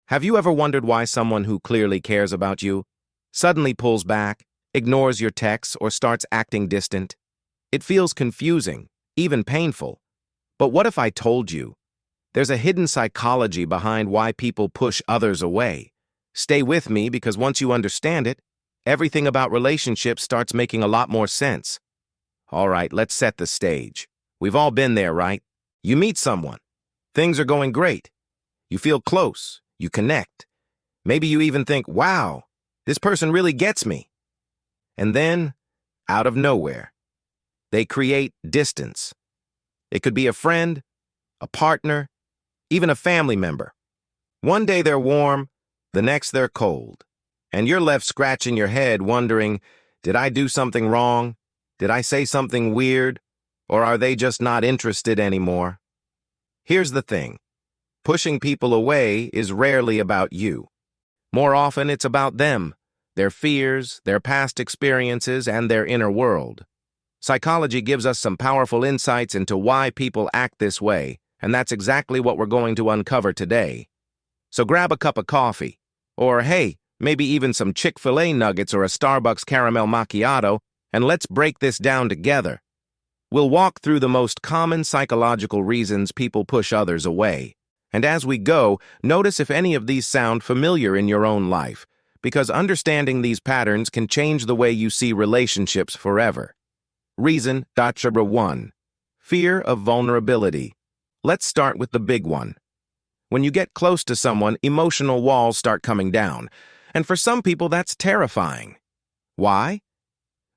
Have you ever wondered why someone who clearly cares about you suddenly pulls back, ignores your texts, or starts acting distant? It feels confusing, even painful. But what if I told you there's a hidden psychology behind why people push others away? Stay with me, because once you understand it, everything about relationships starts making a lot more sense. All right, let's set the stage. We've all been there, right? You meet someone. Things are going great. You feel close. You connect. Maybe you even think, wow, this person really gets me. And then, out of nowhere, they create distance. It could be a friend, a partner, even a family member. One day they're warm, the next they're cold. And you're left scratching your head wondering, did I do something wrong? Did I say something weird? Or are they just not interested anymore? Here's the thing. Pushing people away is rarely about you. More often, it's about them, their fears, their past experiences, and their inner world. Psychology gives us some powerful insights into why people act this way, and that's exactly what we're going to uncover today. So grab a cup of coffee, or hey, maybe even some Chick-fil-A nuggets or a Starbucks caramel macchiato, and let's break this down together. We'll walk through the most common psychological reasons people push others away. And as we go, notice if any of these sound familiar in your own life, because understanding these patterns can change the way you see relationships forever. Reason number 1. Fear of vulnerability. Let's start with the big one. When you get close to someone, emotional walls start coming down. And for some people, that's terrifying. Why?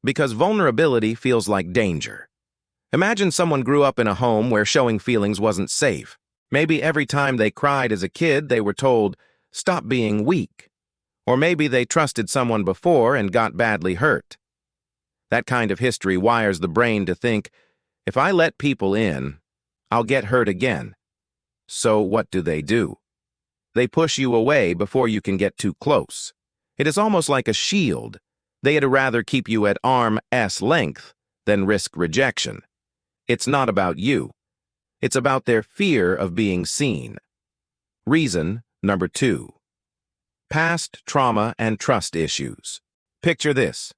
Because vulnerability feels like danger. Imagine someone grew up in a home where showing feelings wasn't safe. Maybe every time they cried as a kid, they were told, "Stop being weak." Or maybe they trusted someone before and got badly hurt. That kind of history wires the brain to think, if I let people in, I'll get hurt again. So what do? They push you away before you can get too close. It is almost like a shield. They'd rather keep you at arm's length than risk rejection. It's not about you. It's about their fear of being seen. Reason number 2. Past trauma and trust issues. Picture this.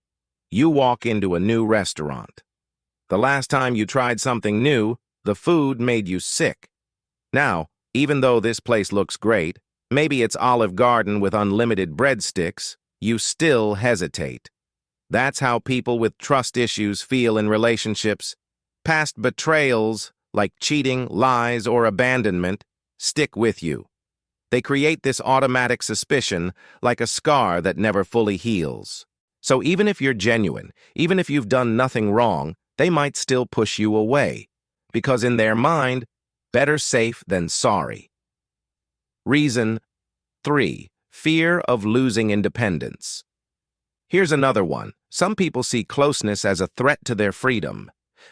You walk into a new restaurant. The last time you tried something new, the food made you sick. Now, even though this place looks great, maybe it's Olive Garden with unlimited breadsticks, you still hesitate. That's how people with trust issues feel in relationships. Past betrayals, like cheating, lies, or abandonment, stick with you. They create this automatic suspicion, like a scar that never fully heals. So even if you're genuine, even if you've done nothing wrong, they might still push you away. Because in their mind, better safe than sorry. Reason 3. Fear of losing independence. Here's another one. Some people see closeness as a threat to their freedom.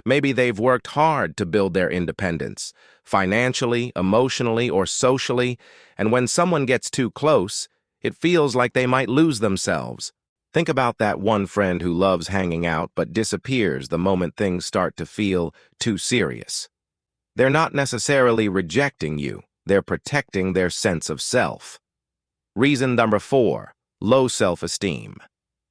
Maybe they've worked hard to build their independence, financially, emotionally, or socially, and when someone gets too close, it feels like they might lose themselves. Think about that one friend who loves hanging out but disappears the moment things start to feel too serious. They're not necessarily rejecting you, they're protecting their sense of self. Reason number 4. Low self-esteem.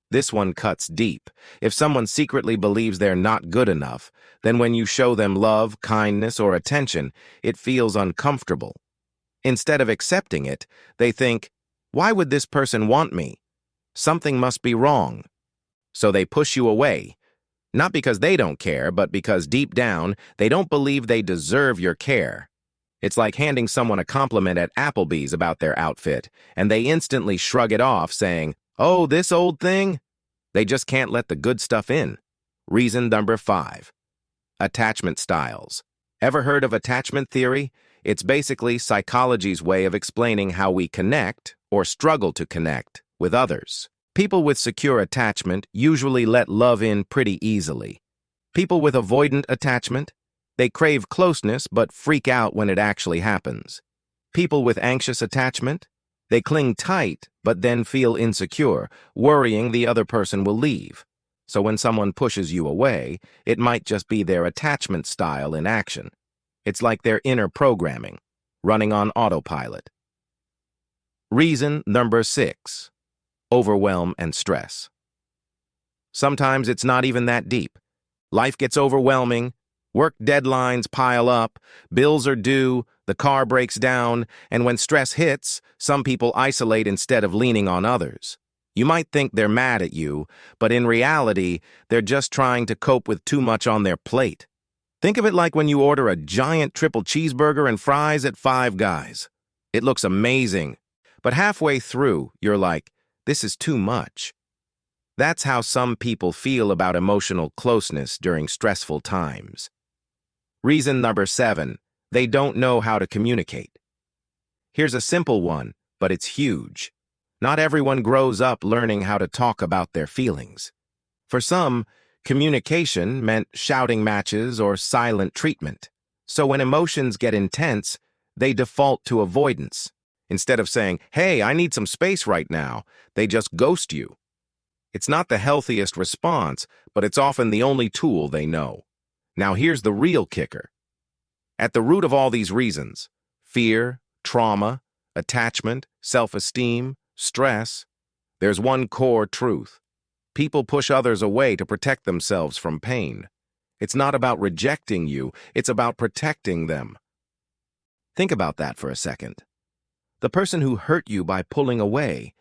This one cuts deep. If someone secretly believes they're not good enough, then when you show them love, kindness, or attention, it feels uncomfortable. Instead of accepting it, they think, why would this person want me? Something must be wrong. So they push you away. Not because they don't care, but because deep down, they don't believe they deserve your care. It's like handing someone a compliment at Applebee's about their outfit, and they instantly shrug it off, saying, "Oh, this old thing?" They just can't let the good stuff in. Reason number 5. Attachment styles. Ever heard of attachment theory? It's basically psychology's way of explaining how we connect, or struggle to connect, with others. People with secure attachment usually let love in pretty easily. People with avoidant attachment, they crave closeness but freak out when it actually happens. People with anxious attachment, they cling tight but then feel insecure, worrying the other person will leave. So when someone pushes you away, it might just be their attachment style in action. It's like their inner programming, running on autopilot. Reason number 6. Overwhelm and stress. Sometimes it's not even that deep. Life gets overwhelming, work deadlines pile up, bills are due, the car breaks down, and when stress hits, some people isolate instead of leaning on others. You might think they're mad at you, but in reality, they're just trying to cope with too much on their plate. Think of it like when you order a giant triple cheeseburger and fries at Five Guys. It looks amazing, but halfway through, you're like, this is too much. That's how some people feel about emotional closeness during stressful times. Reason number 7, they don't know how to communicate. Here's a simple one, but it's huge. Not everyone grows up learning how to talk about their feelings. For some, communication meant shouting matches or silent treatment. So when emotions get intense, they default to avoidance. Instead of saying, hey, I need some space right now, they just ghost you. It's not the healthiest response, but it's often the only tool they know. Now here's the real kicker. At the root of all these reasons, fear, trauma, attachment, self-esteem, stress, there's one core truth. People push others away to protect themselves from pain. It's not about rejecting you, it's about protecting them. Think about that for a second. The person who hurt you by pulling away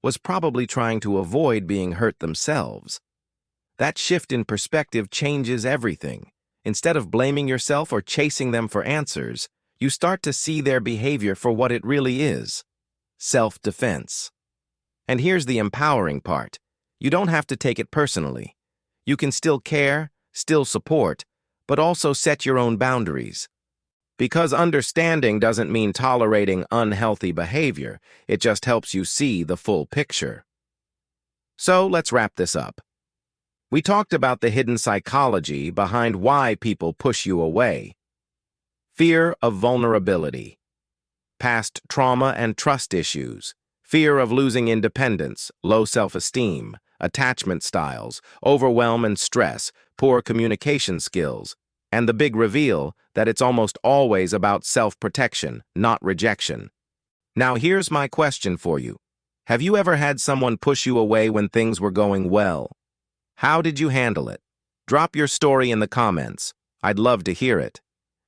was probably trying to avoid being hurt themselves. That shift in perspective changes everything. Instead of blaming yourself or chasing them for answers, you start to see their behavior for what it really is: self-defense. And here's the empowering part. You don't have to take it personally. You can still care, still support, but also set your own boundaries. Because understanding doesn't mean tolerating unhealthy behavior, it just helps you see the full picture. So let's wrap this up. We talked about the hidden psychology behind why people push you away. Fear of vulnerability, past trauma and trust issues, fear of losing independence, low self-esteem, attachment styles, overwhelm and stress, poor communication skills, and the big reveal that it's almost always about self-protection, not rejection. Now here's my question for you. Have you ever had someone push you away when things were going well? How did you handle it? Drop your story in the comments. I'd love to hear it.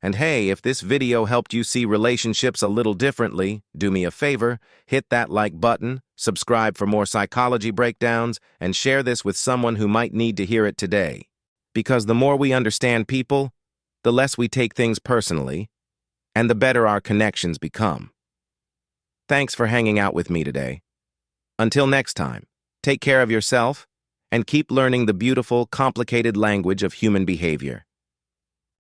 And hey, if this video helped you see relationships a little differently, do me a favor, hit that like button, subscribe for more psychology breakdowns, and share this with someone who might need to hear it today. Because the more we understand people, the less we take things personally, and the better our connections become. Thanks for hanging out with me today. Until next time, take care of yourself and keep learning the beautiful, complicated language of human behavior.